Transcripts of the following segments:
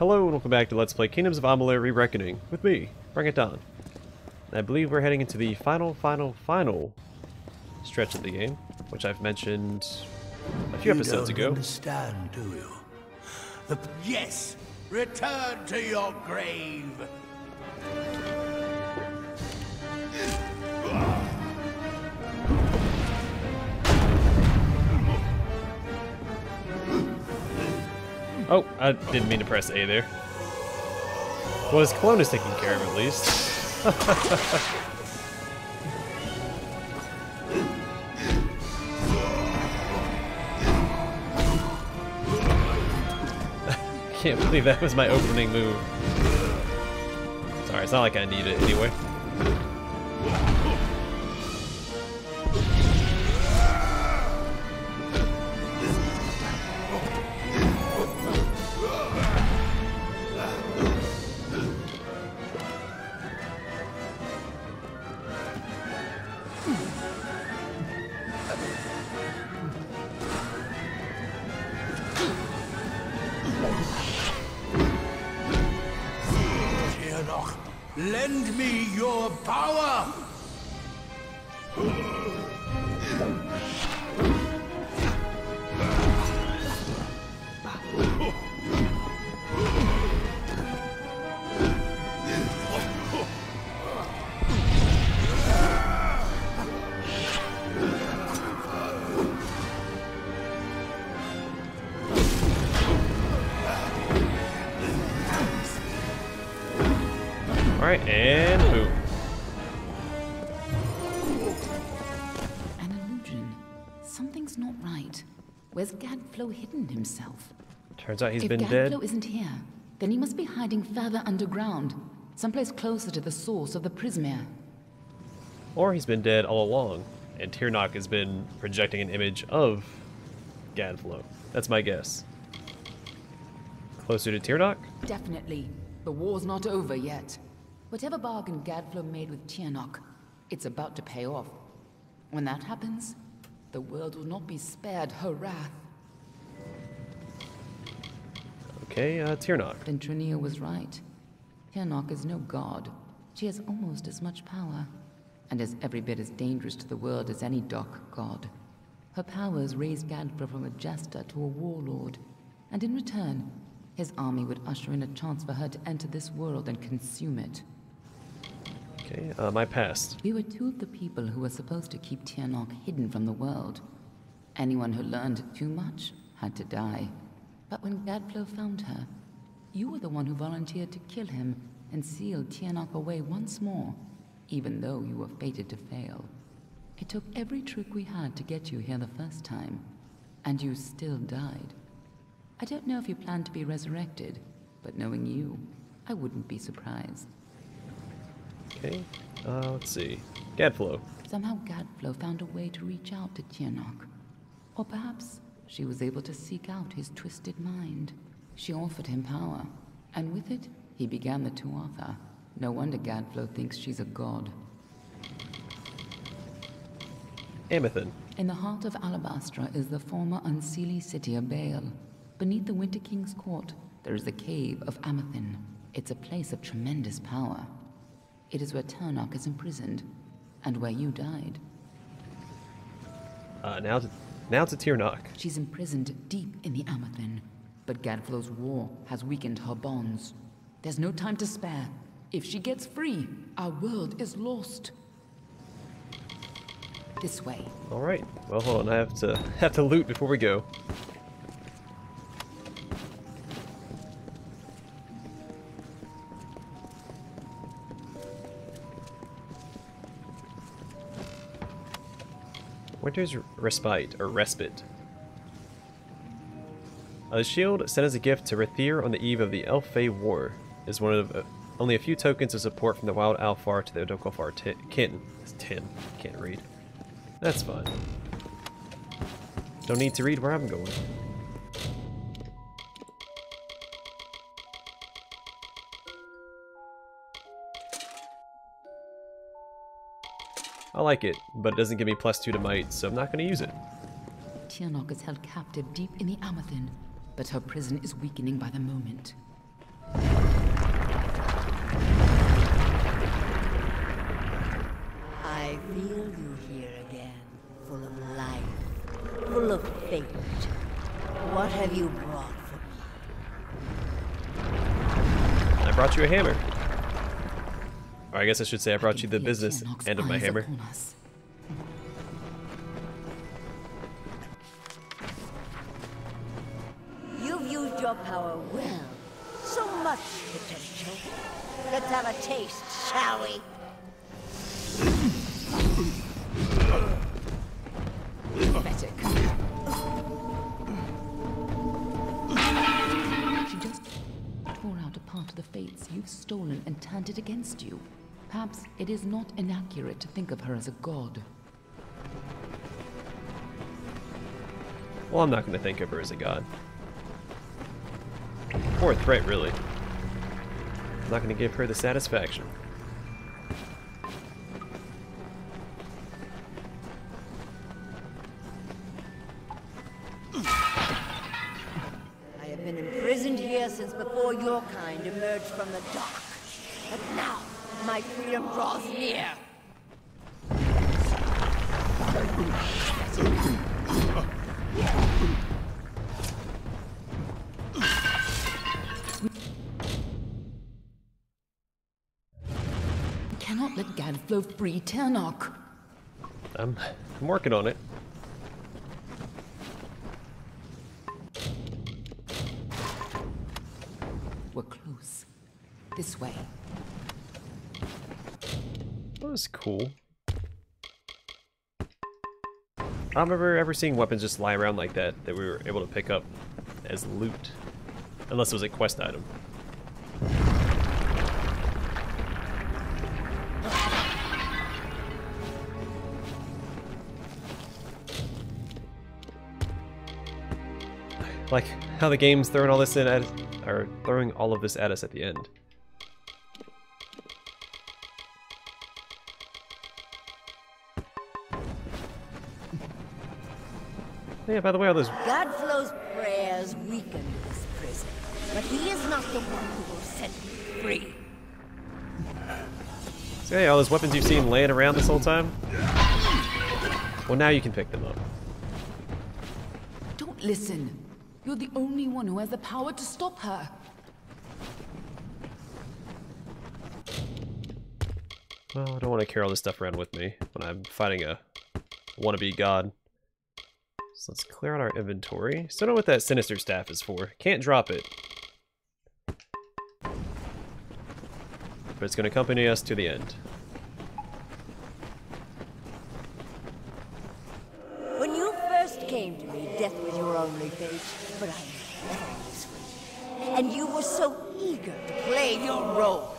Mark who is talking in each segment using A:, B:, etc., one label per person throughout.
A: Hello and welcome back to Let's Play Kingdoms of Amalur Re-Reckoning with me, Brigand Hall. And I believe we're heading into the final stretch of the game, which I've mentioned a few episodes ago.
B: You don't understand, do you? Yes! Return to your grave!
A: Oh, I didn't mean to press A there. Well, his clone is taken care of at least. Can't believe that was my opening move. Sorry, it's not like I need it anyway.
B: Tirnoch, lend me your power!
A: Alright, and boom.
C: An illusion. Something's not right. Where's Gadflow hidden himself?
A: Turns out he's
C: If
A: been dead.
C: Gadflow isn't here, then he must be hiding further underground, someplace closer to the source of the Prismere.
A: Or he's been dead all along, and Tirnoch has been projecting an image of Gadflow. That's my guess. Closer to Tirnoch?
C: Definitely. The war's not over yet. Whatever bargain Gadflow made with Tirnoch, it's about to pay off. When that happens, the world will not be spared her wrath.
A: Okay, Tirnoch.
C: Then Trinia was right. Tirnoch is no god. She has almost as much power, and is every bit as dangerous to the world as any dark god. Her powers raised Gadflow from a jester to a warlord, and in return, his army would usher in a chance for her to enter this world and consume it.
A: Okay, my past.
C: We were two of the people who were supposed to keep Tirnoch hidden from the world. Anyone who learned too much had to die. But when Gadflow found her, you were the one who volunteered to kill him and seal Tirnoch away once more, even though you were fated to fail. It took every trick we had to get you here the first time, and you still died. I don't know if you plan to be resurrected, but knowing you, I wouldn't be surprised.
A: Okay, let's see. Gadflow.
C: Somehow Gadflow found a way to reach out to Tirnoch. Or perhaps she was able to seek out his twisted mind. She offered him power, and with it, he began the Tuatha. No wonder Gadflow thinks she's a god.
A: Amethyn.
C: In the heart of Alabastra is the former unseelie city of Baal. Beneath the Winter King's court, there is the cave of Amethyn. It's a place of tremendous power. It is where Tirnoch is imprisoned, and where you died.
A: Now to Tirnoch.
C: She's imprisoned deep in the Amethyn, but Gadflow's war has weakened her bonds. There's no time to spare. If she gets free, our world is lost. This way.
A: Alright, well hold on, I have to loot before we go. Winter's Respite, or Respite. The shield, sent as a gift to Rathir on the eve of the Elf-Fae War, is one of only a few tokens of support from the Wild Alfar to the Odokofar kin. It's 10. Can't read. That's fine. Don't need to read where I'm going. I like it, but it doesn't give me +2 to might, so I'm not going to use it.
C: Tirnoch is held captive deep in the Amethyn, but her prison is weakening by the moment.
D: have you brought for me?
A: I brought you a hammer. Or I guess I should say I brought you the business
C: Tirnoch's
A: end of my
C: eyes
A: hammer.
C: upon us.
D: You've used your power well. So much potential. Let's have a taste, shall we?
C: Pathetic. She just tore out a part of the fates you've stolen and turned it against you. Perhaps it is not inaccurate to think of her as a god.
A: Well, I'm not going to think of her as a god. Or a threat, really. I'm not going to give her the satisfaction.
D: I have been imprisoned here since before your kind emerged from the dark. But now, my freedom draws near.
C: We cannot let Gadflow free Tirnoch.
A: I'm working on it.
C: We're close. This way.
A: That was cool. I don't remember ever seeing weapons just lie around like that we were able to pick up as loot. Unless it was a quest item. Like how the game's throwing all this in at, or throwing all of this at us at the end. Yeah, by the way, all those...
D: Godflow's prayers weaken this prison, but he is not the one who will set me free.
A: So yeah, all those weapons you've seen laying around this whole time? Well, now you can pick them up.
C: Don't listen. You're the only one who has the power to stop her.
A: Well, I don't want to carry all this stuff around with me when I'm fighting a wannabe god. So let's clear out our inventory. Still don't know what that sinister staff is for. Can't drop it. But it's going to accompany us to the end.
D: When you first came to me, death was your only fate, but I never this way. And you were so eager to play your role.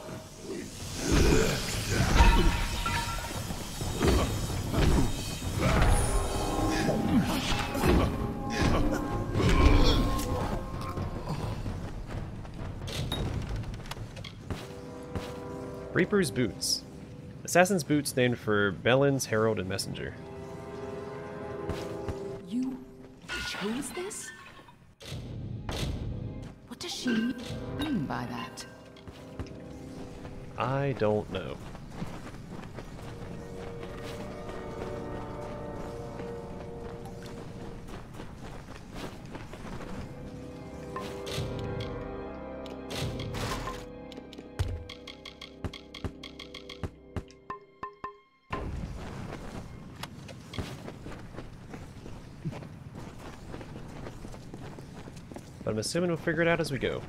A: Reaper's Boots. Assassin's boots named for Belen's Herald and Messenger.
C: You chose this? What does she mean by that?
A: I don't know. But I'm assuming we'll figure it out as we go.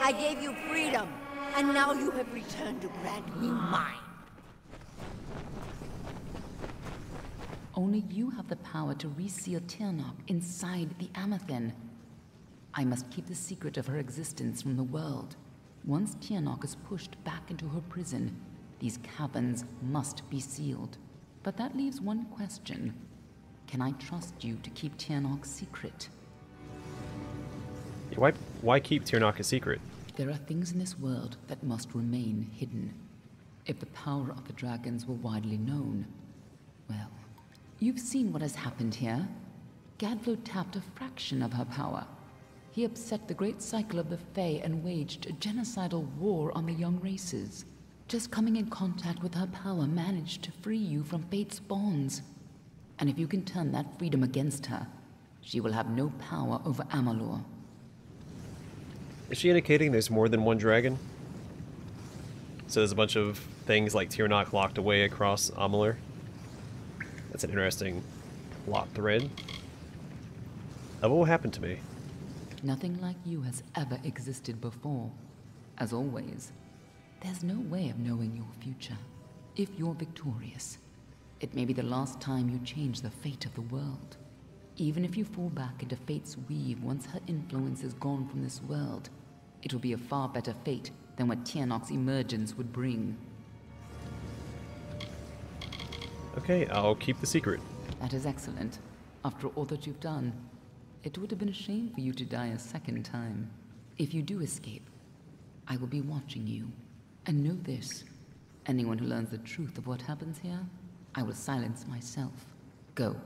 D: I gave you freedom, and now you have returned to grant me mine.
C: Only you have the power to reseal Tirnoch inside the Amethyn. I must keep the secret of her existence from the world. Once Tirnoch is pushed back into her prison, these caverns must be sealed. But that leaves one question. Can I trust you to keep Tirnoch secret?
A: Why keep Tirnoch a secret?
C: There are things in this world that must remain hidden. If the power of the dragons were widely known, well, you've seen what has happened here. Gadflow tapped a fraction of her power. He upset the great cycle of the Fae and waged a genocidal war on the young races. Just coming in contact with her power managed to free you from fate's bonds. And if you can turn that freedom against her, she will have no power over Amalur.
A: Is she indicating there's more than one dragon? So there's a bunch of things like Tirnoch locked away across Amalur? That's an interesting plot thread. What will happen to me?
C: Nothing like you has ever existed before. As always, there's no way of knowing your future. If you're victorious, it may be the last time you change the fate of the world. Even if you fall back into fate's weave once her influence is gone from this world, it will be a far better fate than what Tirnoch's emergence would bring.
A: Okay, I'll keep the secret.
C: That is excellent. After all that you've done, it would have been a shame for you to die a second time. If you do escape, I will be watching you. And know this, anyone who learns the truth of what happens here, I will silence myself. Go.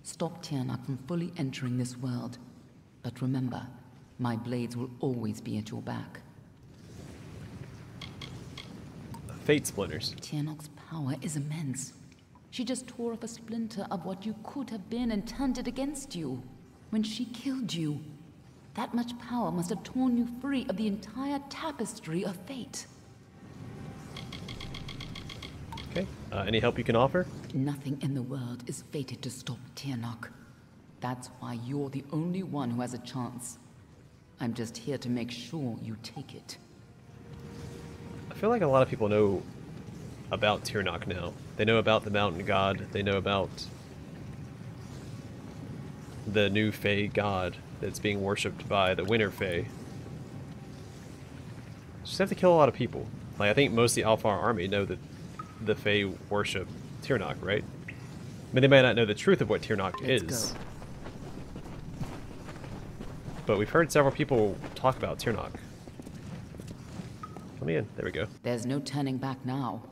C: Stop Tirnoch from fully entering this world. But remember, my blades will always be at your back.
A: Fate splinters.
C: Tirnoch's power is immense. She just tore off a splinter of what you could have been and turned it against you. When she killed you, that much power must have torn you free of the entire tapestry of fate.
A: Okay, any help you can offer?
C: Nothing in the world is fated to stop Tirnoch. That's why you're the only one who has a chance. I'm just here to make sure you take it.
A: I feel like a lot of people know about Tirnoch now. They know about the Mountain God. They know about the new Fae God that's being worshipped by the Winter Fae. Just have to kill a lot of people. Like, I think most of the Alfar army know that the Fae worship Tirnoch, right? I mean, they might not know the truth of what Tirnoch is.
C: Go.
A: But we've heard several people talk about Tirnoch. Let me in. There we go.
C: There's no turning back now.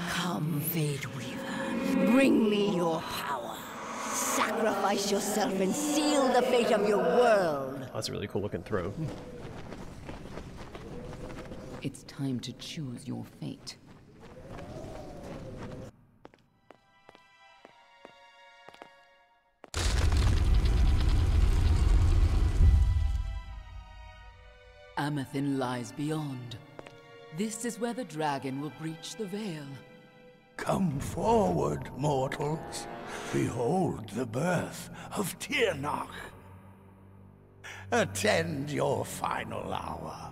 D: Come, Fate Weaver. Bring me your power. Sacrifice yourself and seal the fate of your world.
A: Oh, that's a really cool looking throw.
C: It's time to choose your fate. Amethyn lies beyond. This is where the dragon will breach the veil.
B: Come forward, mortals. Behold the birth of Tirnoch. Attend your final hour.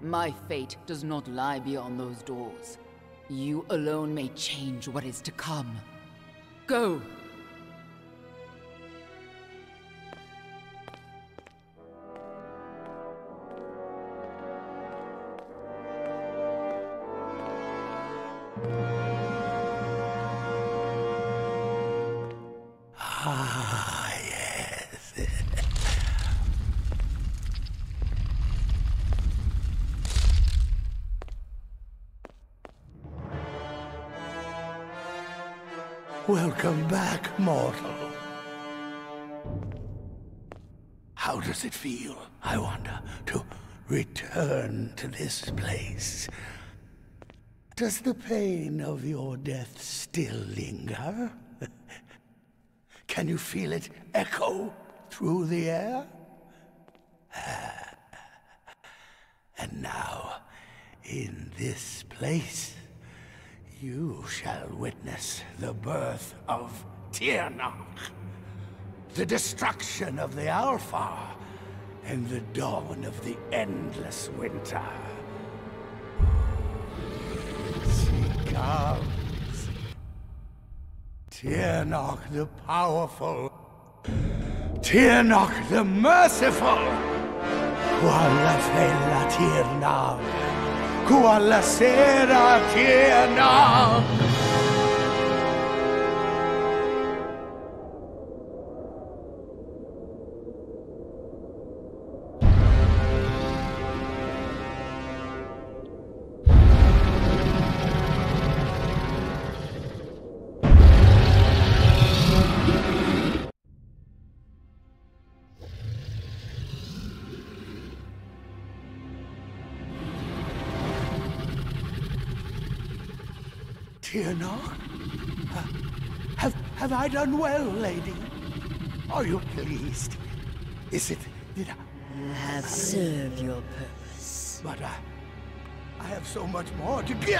C: My fate does not lie beyond those doors. You alone may change what is to come. Go!
B: Ah, yes. Welcome back, mortal. How does it feel, I wonder, to return to this place? Does the pain of your death still linger? Can you feel it echo through the air? And now, in this place, you shall witness the birth of Tirnoch, the destruction of the Alfar, and the dawn of the endless winter. She comes. Tirnoch the powerful. Tirnoch the merciful. Qualla fella Tirnoch. Qualla sera Tirnoch. Tirnoch? Have I done well, lady? Are you pleased? Is it... did I...
D: You have served your purpose.
B: But I have so much more to give.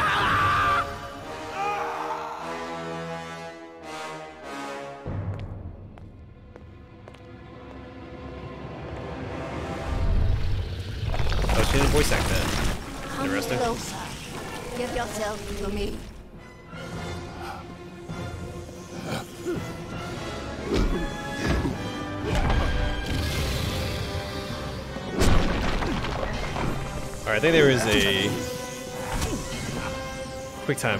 A: Oh, she didn't voice act that.
D: Come
A: Interesting.
D: closer. Give yourself to me.
A: Alright, I think there was a quick time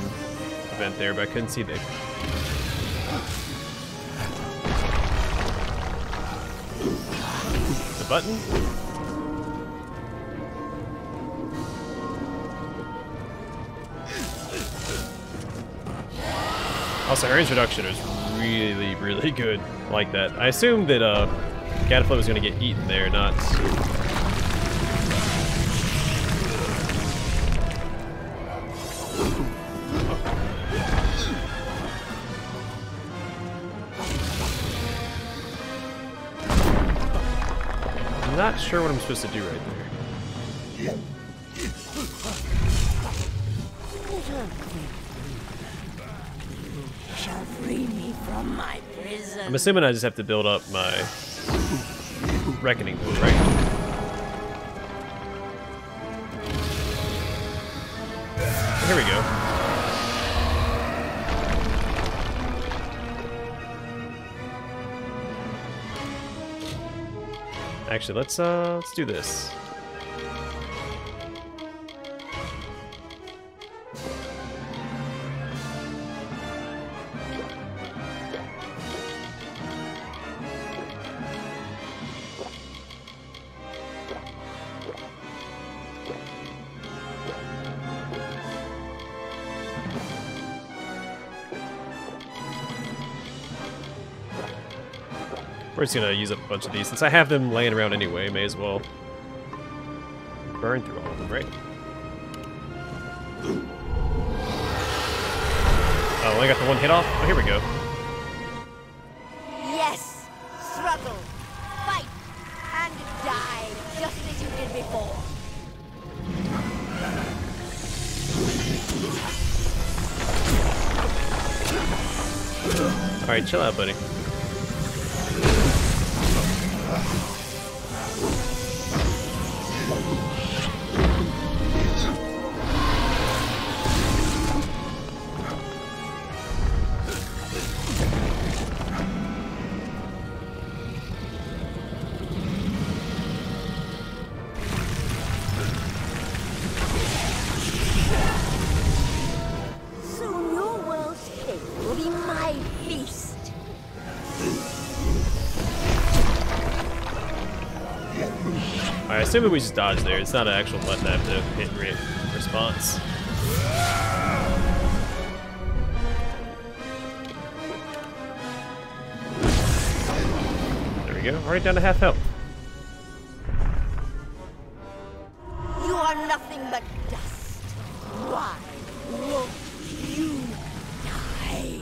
A: event there, but I couldn't see the button. Also, her introduction was really, really good. I like that. I assumed that Gadflow was going to get eaten there, not... I'm not sure what I'm supposed to do right there.
D: Shall free me from my prison.
A: I'm assuming I just have to build up my reckoning pool, right? Here we go. Actually, let's do this. We're just gonna use up a bunch of these. Since I have them laying around anyway, may as well burn through all of them, right? Oh, I got the one hit off? Oh, here we go.
D: Yes! Struggle! Fight! And die, just as you did before.
A: Alright, chill out, buddy.
D: Soon your world's cake will be my feast.
A: I assume that we just dodge there. It's not an actual button I have to hit response. There we go. Already down to half health.
D: You are nothing but dust. Why won't you die?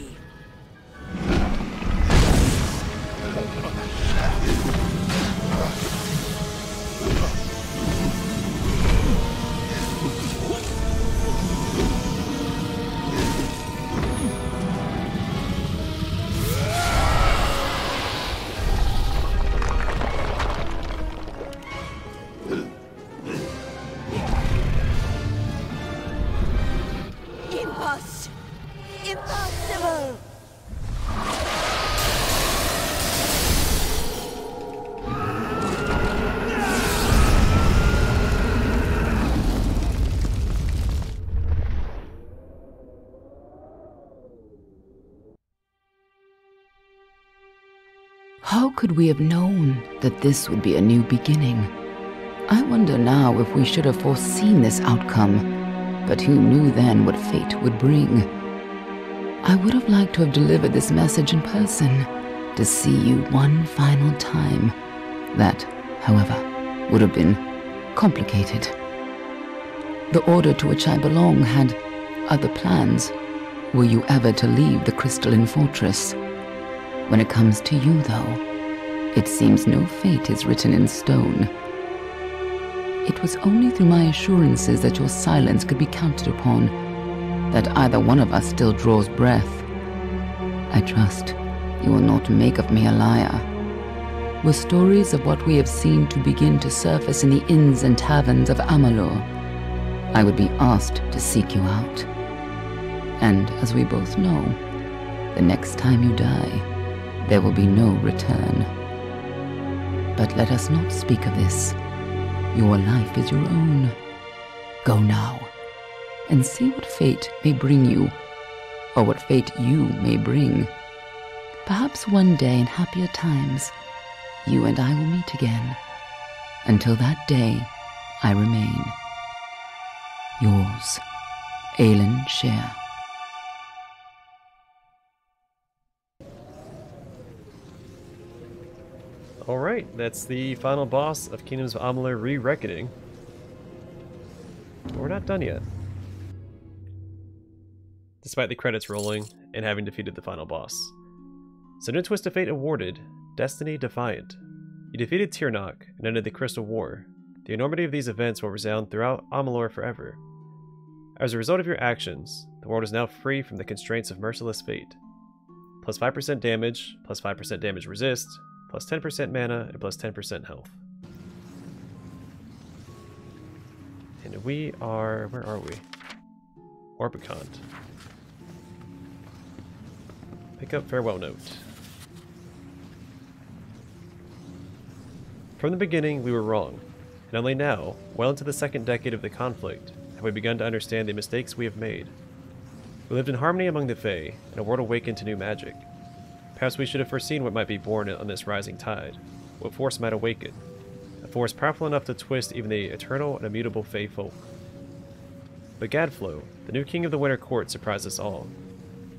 D: Impossible!
C: How could we have known that this would be a new beginning? I wonder now if we should have foreseen this outcome, but who knew then what fate would bring? I would have liked to have delivered this message in person, to see you one final time. That, however, would have been complicated. The order to which I belong had other plans, Were you ever to leave the crystalline fortress? When it comes to you, though, it seems no fate is written in stone. It was only through my assurances that your silence could be counted upon that either one of us still draws breath. I trust you will not make of me a liar. Were stories of what we have seen to begin to surface in the inns and taverns of Amalur, I would be asked to seek you out. And as we both know, the next time you die, there will be no return. But let us not speak of this. Your life is your own. Go now, and see what fate may bring you, or what fate you may bring. Perhaps one day in happier times, you and I will meet again. Until that day, I remain. Yours, Aelin Share.
A: Alright, that's the final boss of Kingdoms of Amalur Re-Reckoning. But we're not done yet. Despite the credits rolling and having defeated the final boss. So new twist of fate awarded, Destiny Defiant. You defeated Tirnoch and ended the Crystal War. The enormity of these events will resound throughout Amalur forever. As a result of your actions, the world is now free from the constraints of merciless fate. Plus 5% damage, plus 5% damage resist, plus 10% mana, and plus 10% health. And we are... where are we? Orbicont. Pick up Farewell Note. From the beginning, we were wrong, and only now, well into the second decade of the conflict, have we begun to understand the mistakes we have made. We lived in harmony among the Fae, and a world awakened to new magic. Perhaps we should have foreseen what might be born on this rising tide, what force might awaken, a force powerful enough to twist even the eternal and immutable Fae folk. But Gadflow, the new king of the Winter Court, surprised us all.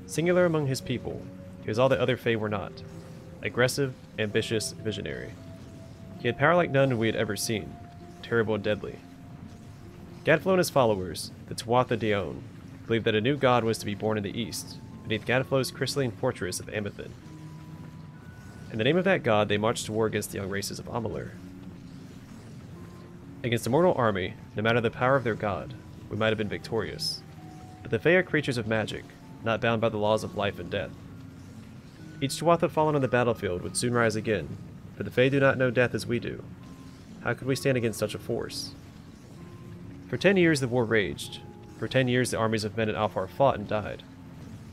A: Singular among his people, he was all that other Fae were not. Aggressive, ambitious, visionary. He had power like none we had ever seen, terrible and deadly. Gadflow and his followers, the Tuatha Daon, believed that a new god was to be born in the east, beneath Gadflow's crystalline fortress of Amethyn. In the name of that god, they marched to war against the young races of Amalur. Against a mortal army, no matter the power of their god, we might have been victorious. But the Fae are creatures of magic, not bound by the laws of life and death. Each Tuatha fallen on the battlefield would soon rise again, for the Fae do not know death as we do. How could we stand against such a force? For 10 years the war raged. For 10 years the armies of men at Alfar fought and died.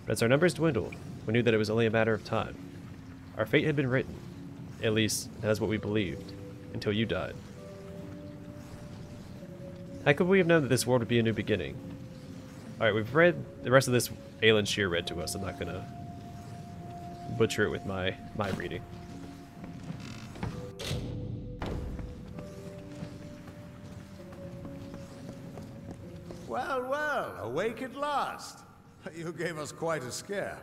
A: But as our numbers dwindled, we knew that it was only a matter of time. Our fate had been written. At least, that is what we believed. Until you died. How could we have known that this world would be a new beginning? Alright, we've read the rest of this. Aelin Shear read to us. I'm not gonna butcher it with my reading.
E: Well, well, awake at last. You gave us quite a scare.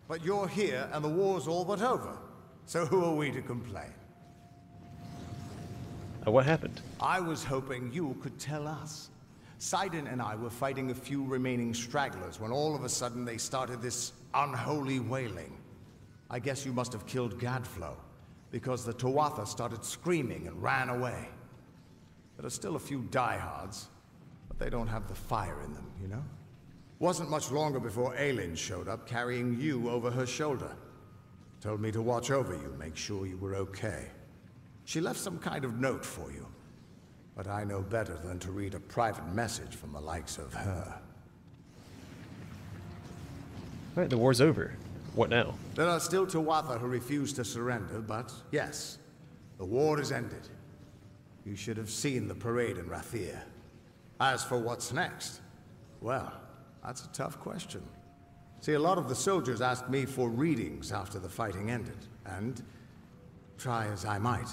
E: But you're here and the war's all but over. So who are we to complain?
A: What happened?
E: I was hoping you could tell us. Sidon and I were fighting a few remaining stragglers when all of a sudden they started this unholy wailing. I guess you must have killed Gadflow, because the Tuatha started screaming and ran away. There are still a few diehards, but they don't have the fire in them, you know? Wasn't much longer before Aelin showed up carrying you over her shoulder. Told me to watch over you, make sure you were okay. She left some kind of note for you, but I know better than to read a private message from the likes of her.
A: Alright, the war's over. What now?
E: There are still Tuatha who refuse to surrender, but yes, the war is ended. You should have seen the parade in Rathir. As for what's next, well, that's a tough question. See, a lot of the soldiers asked me for readings after the fighting ended, and try as I might,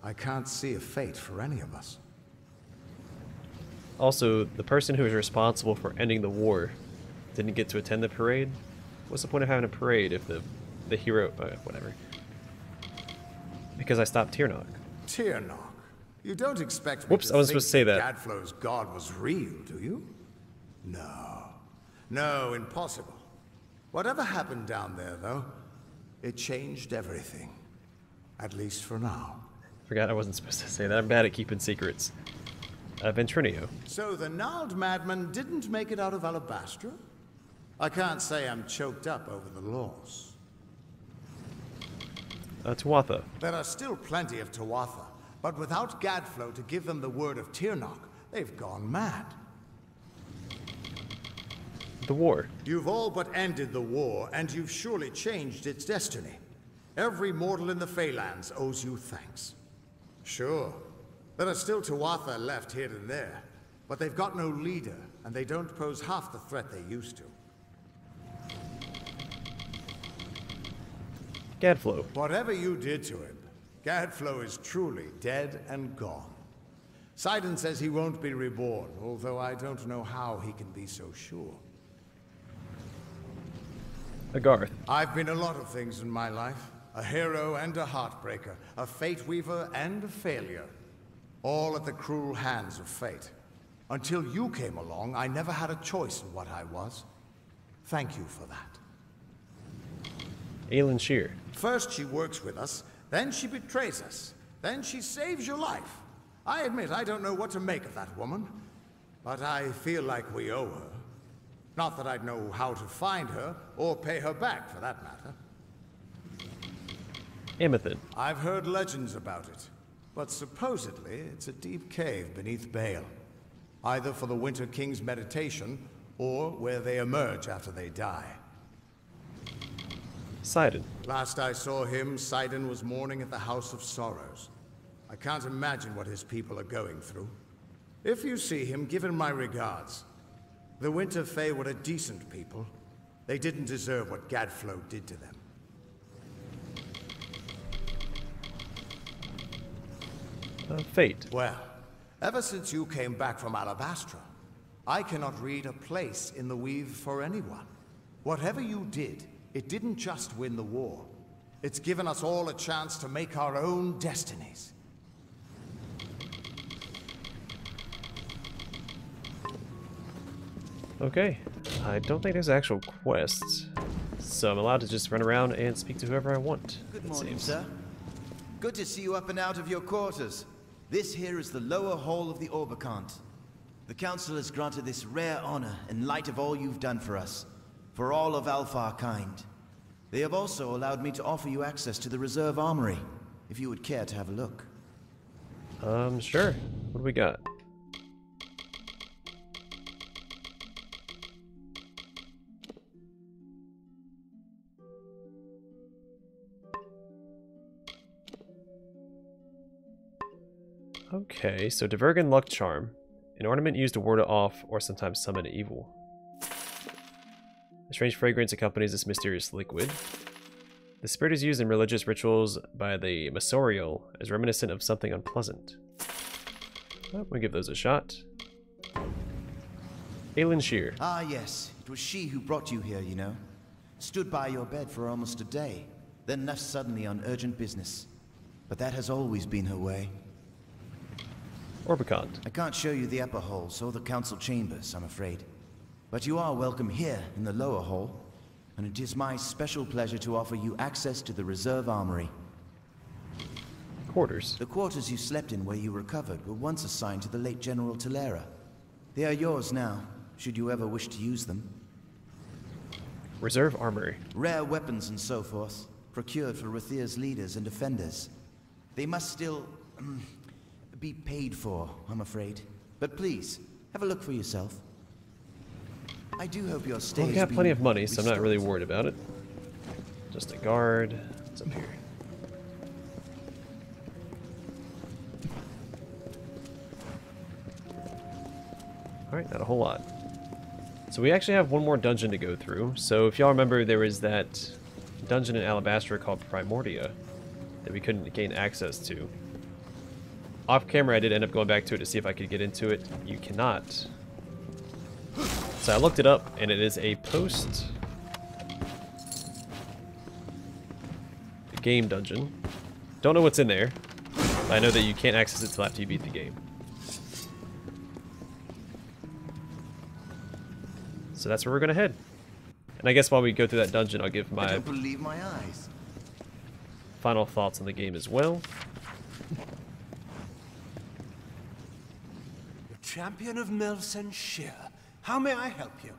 E: I can't see a fate for any of us.
A: Also, the person who was responsible for ending the war didn't get to attend the parade. What's the point of having a parade if the hero... whatever. Because I stopped Tirnoch.
E: Tirnoch? You don't expect me
A: Whoops, I wasn't supposed to say that.
E: Gadflow's god was real, do you? No. No, impossible. Whatever happened down there, though, it changed everything. At least for now.
A: Forgot I wasn't supposed to say that. I'm bad at keeping secrets. Ventrinio.
E: So the gnarled madman didn't make it out of Alabastra? I can't say I'm choked up over the loss.
A: Tuatha.
E: There are still plenty of Tuatha, but without Gadflow to give them the word of Tirnoch, they've gone mad.
A: The war.
E: You've all but ended the war, and you've surely changed its destiny. Every mortal in the Feylands owes you thanks. Sure, there are still Tuatha left here and there, but they've got no leader, and they don't pose half the threat they used to.
A: Gadflow.
E: Whatever you did to him, Gadflow is truly dead and gone. Sidon says he won't be reborn, although I don't know how he can be so sure.
A: Agarth.
E: I've been a lot of things in my life. A hero and a heartbreaker, a fate weaver and a failure. All at the cruel hands of fate. Until you came along, I never had a choice in what I was. Thank you for that.
A: Aelin Shear.
E: First she works with us, then she betrays us, then she saves your life. I admit I don't know what to make of that woman, but I feel like we owe her. Not that I'd know how to find her, or pay her back for that matter.
A: Amethyn.
E: I've heard legends about it, but supposedly it's a deep cave beneath Bale. Either for the Winter King's meditation, or where they emerge after they die.
A: Sidon.
E: Last I saw him, Sidon was mourning at the House of Sorrows. I can't imagine what his people are going through. If you see him, give him my regards. The Winter Fae were a decent people. They didn't deserve what Gadflow did to them.
A: Fate.
E: Well, ever since you came back from Alabastra, I cannot read a place in the Weave for anyone. Whatever you did, it didn't just win the war. It's given us all a chance to make our own destinies.
A: Okay. I don't think there's actual quests. So I'm allowed to just run around and speak to whoever I want.
F: Good morning, sir. Good to see you up and out of your quarters. This here is the lower hall of the Orbicant. The Council has granted this rare honor in light of all you've done for us, for all of Alfar kind. They have also allowed me to offer you access to the Reserve Armory, if you would care to have a look.
A: Sure. What do we got? Okay, so Divergen Luck Charm. An ornament used to ward it off or sometimes summon evil. A strange fragrance accompanies this mysterious liquid. The spirit is used in religious rituals by the Masorial as reminiscent of something unpleasant. Well, we'll give those a shot. Aelin Shear.
F: Ah, yes. It was she who brought you here, you know. Stood by your bed for almost a day, then left suddenly on urgent business. But that has always been her way.
A: Orbicant.
F: I can't show you the upper halls or the council chambers, I'm afraid. But you are welcome here in the lower hall, and it is my special pleasure to offer you access to the Reserve Armory.
A: Quarters.
F: The quarters you slept in where you recovered were once assigned to the late General Talera. They are yours now, should you ever wish to use them.
A: Reserve Armory.
F: Rare weapons and so forth, procured for Rathir's leaders and defenders. They must still be paid for, I'm afraid. But please, have a look for yourself. I do hope your stay.
A: Well, we got plenty of money, so I'm not really worried about it. Just a guard. What's up here? Alright, not a whole lot. So we actually have one more dungeon to go through. So if y'all remember, there was that dungeon in Alabastra called Primordia that we couldn't gain access to. Off camera, I did end up going back to it to see if I could get into it. You cannot. So I looked it up, and it is a post-game dungeon. Don't know what's in there, but I know that you can't access it till after you beat the game. So that's where we're gonna head. And I guess while we go through that dungeon, I'll give
F: I
A: my
F: don't believe my eyes.
A: final thoughts on the game as well.
G: The champion of Melsenshire. How may I help you?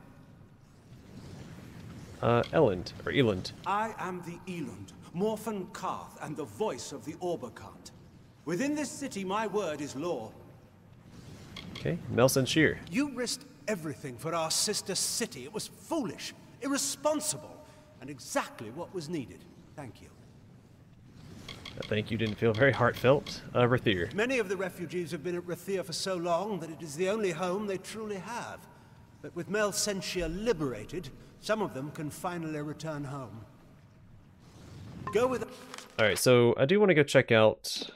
A: Eland, or Eland.
G: I am the Eland, Morphin Karth, and the voice of the Orbicant. Within this city, my word is law.
A: Okay, Melsenshire.
G: You risked everything for our sister city. It was foolish, irresponsible, and exactly what was needed. Thank you.
A: I think you didn't feel very heartfelt. Rathir.
G: Many of the refugees have been at Rathir for so long that it is the only home they truly have. But with Melsenshire liberated, some of them can finally return home. Go with...
A: Alright, so I do want to go check out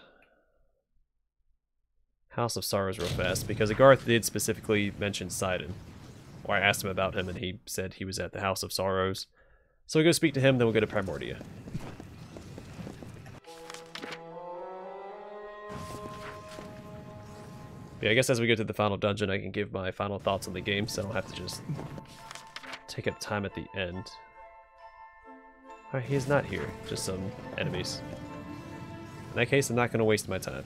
A: House of Sorrows real fast, because Agarth did specifically mention Sidon. Or I asked him about him, and he said he was at the House of Sorrows. So we'll go speak to him, then we'll go to Primordia. Yeah, I guess as we go to the final dungeon, I can give my final thoughts on the game, so I don't have to just take up time at the end. Alright, he is not here, just some enemies. In that case, I'm not going to waste my time.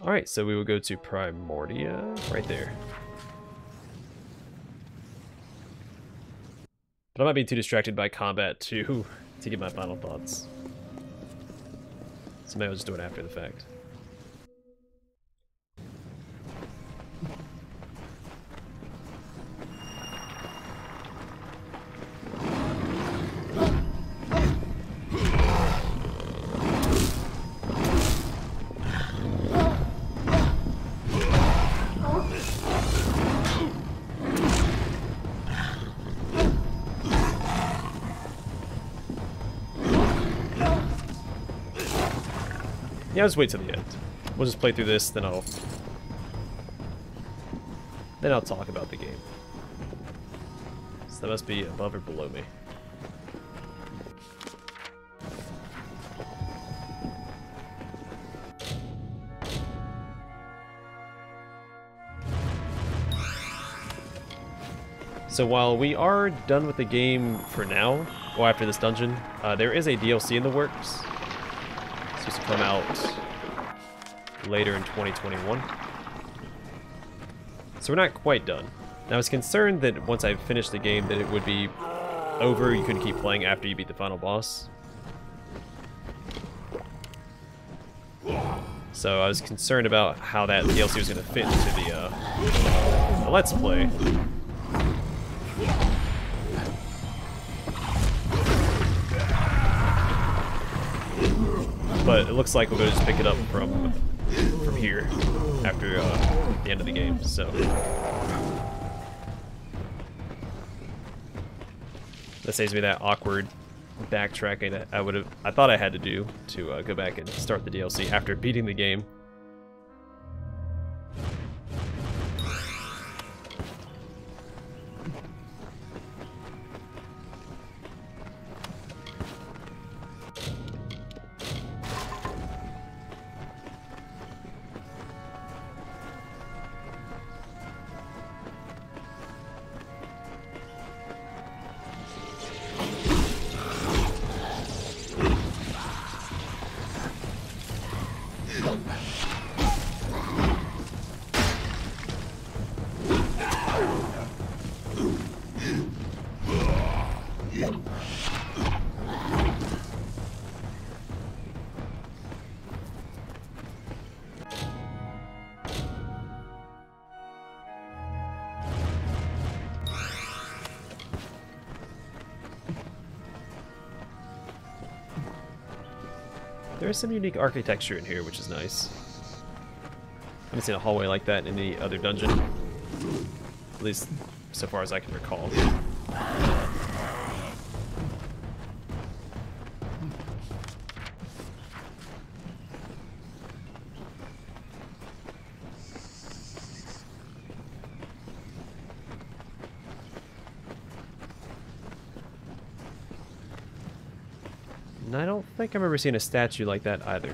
A: Alright, so we will go to Primordia, right there. But I might be too distracted by combat to get my final thoughts. So maybe I'll just do it after the fact. Yeah, I'll just wait till the end. We'll just play through this, then I'll talk about the game. So that must be above or below me. So while we are done with the game for now, or after this dungeon, there is a DLC in the works. It's supposed to come out later in 2021. So we're not quite done. Now I was concerned that once I finished the game that it would be over, you couldn't keep playing after you beat the final boss. So I was concerned about how that DLC was going to fit into the Let's Play. But it looks like we're going to just pick it up from here after the end of the game. So that saves me that awkward backtracking that I thought I had to do to go back and start the DLC after beating the game. There is some unique architecture in here, which is nice. I haven't seen a hallway like that in any other dungeon. At least, so far as I can recall. And I don't think I've ever seen a statue like that either.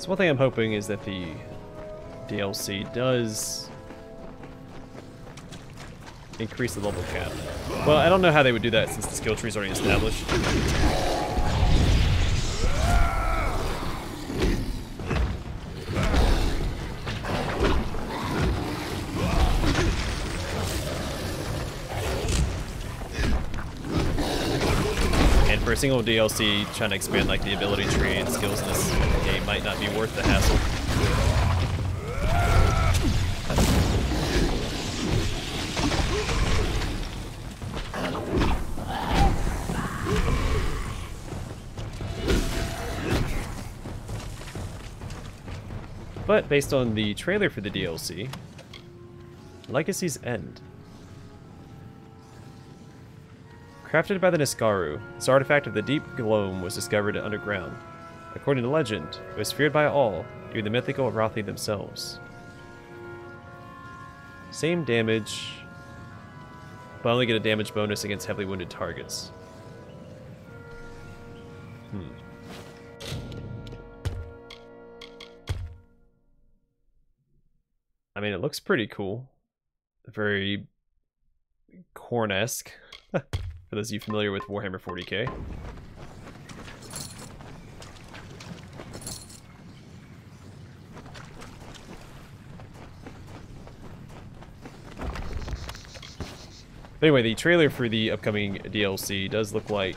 A: So one thing I'm hoping is that the DLC does increase the level cap. Well, I don't know how they would do that since the skill tree is already established. And for a single DLC, trying to expand like the ability tree and skills in this game might not be worth the hassle. But based on the trailer for the DLC, Legacy's End. Crafted by the Niskaru, this artifact of the deep gloam was discovered underground. According to legend, it was feared by all, even the mythical Rathir themselves. Same damage, but only get a damage bonus against heavily wounded targets. I mean, it looks pretty cool. Very Korn-esque. For those of you familiar with Warhammer 40k. But anyway, the trailer for the upcoming DLC does look like...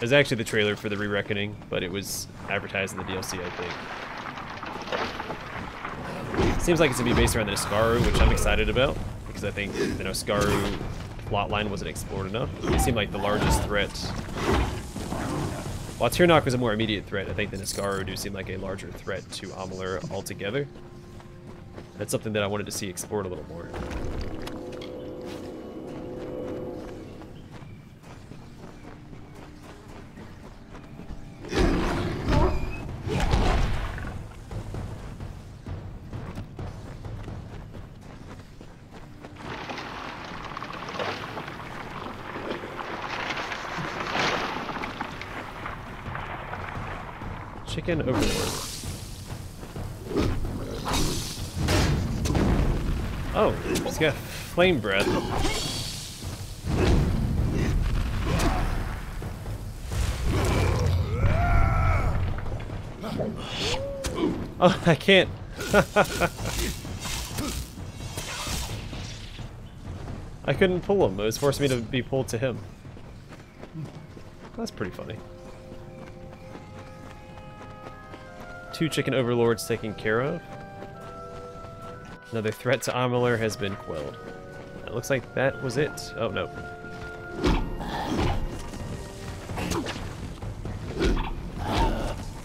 A: It's actually the trailer for the Re-Reckoning, but it was advertised in the DLC, I think. Seems like it's going to be based around the Niskaru, which I'm excited about, because I think the Niskaru plotline wasn't explored enough. It seemed like the largest threat. While Tirnoch was a more immediate threat, I think the Niskaru do seem like a larger threat to Amalur altogether. That's something that I wanted to see explored a little more. Chicken Overlord. Oh, he's got flame breath. Oh, I can't. I couldn't pull him. It was forcing me to be pulled to him. That's pretty funny. 2 chicken overlords taken care of. Another threat to Amalur has been quelled. It looks like that was it. Oh, no.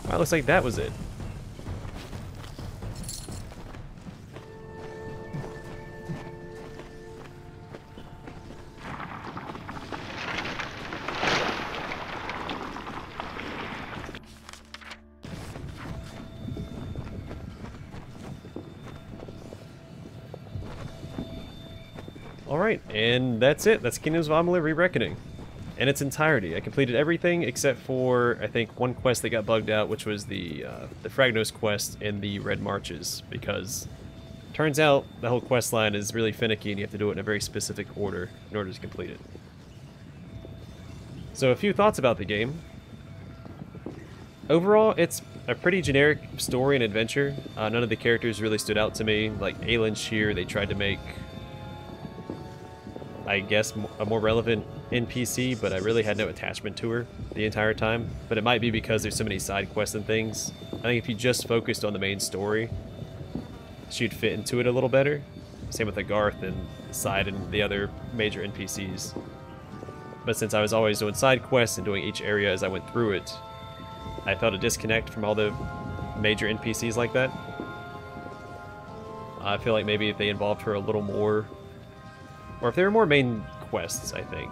A: Wow, looks like that was it. Alright, and that's it. That's Kingdoms of Amalur Re-Reckoning. In its entirety. I completed everything except for, I think, one quest that got bugged out, which was the Fragnos quest in the Red Marches, because turns out the whole quest line is really finicky and you have to do it in a very specific order in order to complete it. So a few thoughts about the game. Overall, it's a pretty generic story and adventure. None of the characters really stood out to me. Like Aelin Shear, they tried to make, I guess, a more relevant NPC, but I really had no attachment to her the entire time. But it might be because there's so many side quests and things. I think if you just focused on the main story, she'd fit into it a little better. Same with Agarth and Side and the other major NPCs. But since I was always doing side quests and doing each area as I went through it, I felt a disconnect from all the major NPCs like that. I feel like maybe if they involved her a little more, or if there were more main quests, I think.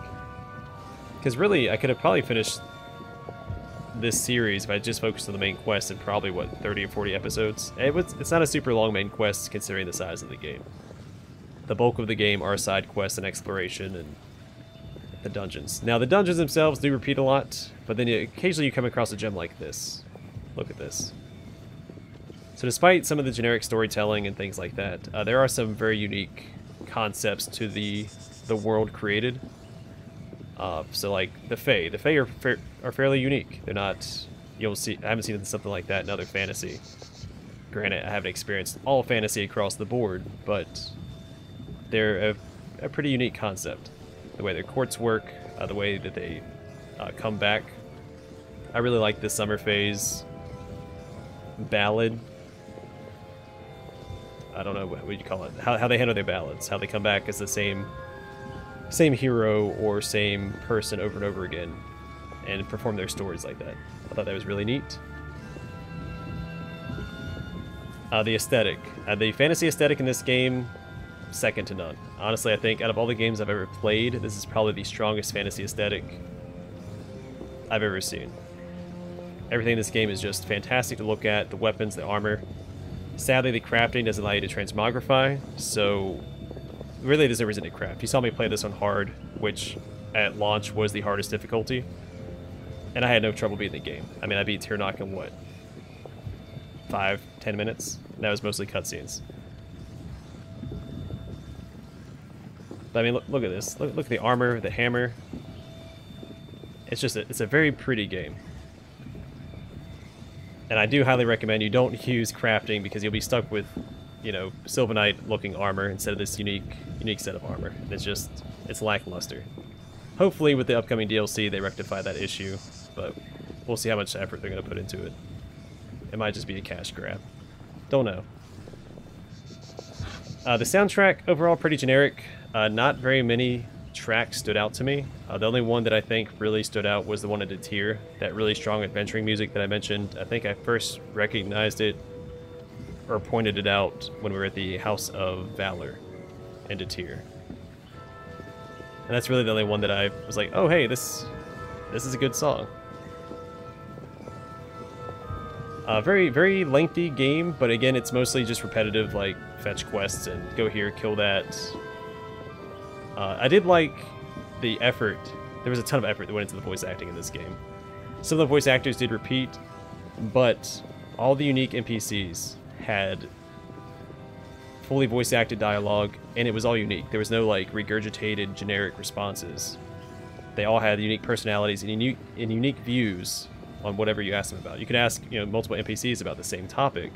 A: Because really, I could have probably finished this series if I just focused on the main quest in probably, what, 30 or 40 episodes? It's not a super long main quest considering the size of the game. The bulk of the game are side quests and exploration and the dungeons. Now, the dungeons themselves do repeat a lot, but then occasionally you come across a gem like this. Look at this. So despite some of the generic storytelling and things like that, there are some very unique concepts to the world created. So like the Fae are fairly unique. They're not, I haven't seen something like that in other fantasy. Granted, I haven't experienced all fantasy across the board, but they're a pretty unique concept. The way their courts work, the way that they come back. I really like the Summer Phase ballad. I don't know what you call it. How they handle their ballads. How they come back as the same hero or same person over and over again and perform their stories like that. I thought that was really neat. The aesthetic. The fantasy aesthetic in this game, second to none. Honestly, I think out of all the games I've ever played, this is probably the strongest fantasy aesthetic I've ever seen. Everything in this game is just fantastic to look at. The weapons, the armor. Sadly, the crafting doesn't allow you to transmogrify, so really there's no reason to craft. You saw me play this on hard, which at launch was the hardest difficulty, and I had no trouble beating the game. I mean, I beat Tirnoch in what, 5-10 minutes? And that was mostly cutscenes. But I mean, look at this. Look at the armor, the hammer. It's just it's a very pretty game. And I do highly recommend you don't use crafting because you'll be stuck with, you know, Sylvanite looking armor instead of this unique set of armor. It's lackluster. Hopefully with the upcoming DLC they rectify that issue, but we'll see how much effort they're going to put into it. It might just be a cash grab. Don't know. The soundtrack overall pretty generic. Not very many tracks stood out to me. The only one that I think really stood out was the one at Rathir, that really strong adventuring music that I mentioned. I think I first recognized it or pointed it out when we were at the House of Valor in Rathir. And that's really the only one that I was like, oh hey, this is a good song. Very, very lengthy game, but again, it's mostly just repetitive, like fetch quests and go here, kill that. I did like the effort. There was a ton of effort that went into the voice acting in this game. Some of the voice actors did repeat, but all the unique NPCs had fully voice acted dialogue, and it was all unique. There was no like regurgitated generic responses. They all had unique personalities and unique views on whatever you asked them about. You could ask, you know, multiple NPCs about the same topic,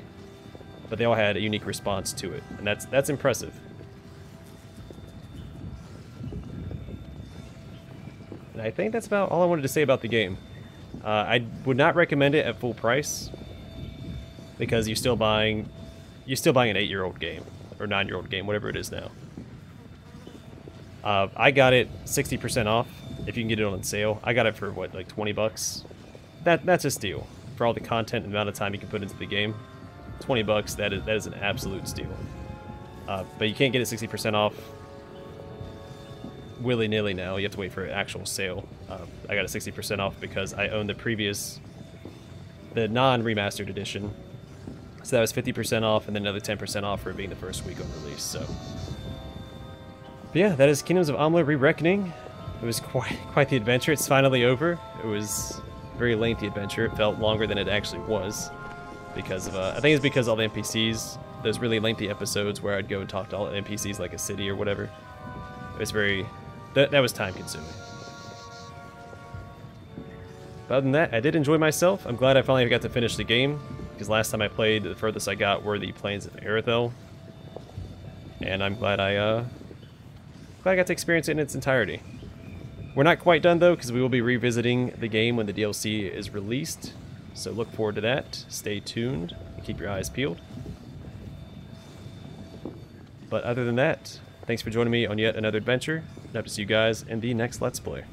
A: but they all had a unique response to it, and that's impressive. And I think that's about all I wanted to say about the game. I would not recommend it at full price because you're still buying an 8-year-old game or 9-year-old game, whatever it is now. I got it 60% off if you can get it on sale. I got it for what, like 20 bucks. That's a steal for all the content and the amount of time you can put into the game. 20 bucks, that is an absolute steal. But you can't get it 60% off willy-nilly now. You have to wait for an actual sale. I got it 60% off because I own the non-remastered edition. So that was 50% off and then another 10% off for it being the first week on release. So, but yeah, that is Kingdoms of Amalur: Re-Reckoning. It was quite the adventure. It's finally over. It was a very lengthy adventure. It felt longer than it actually was because of I think it's because all the NPCs, those really lengthy episodes where I'd go and talk to all the NPCs like a city or whatever. It was very that was time consuming. But other than that, I did enjoy myself. I'm glad I finally got to finish the game because last time I played, the furthest I got were the plains of Rathir, and I'm glad I got to experience it in its entirety. We're not quite done though, because we will be revisiting the game when the DLC is released. So look forward to that. Stay tuned and keep your eyes peeled. But other than that, thanks for joining me on yet another adventure, and hope to see you guys in the next Let's Play.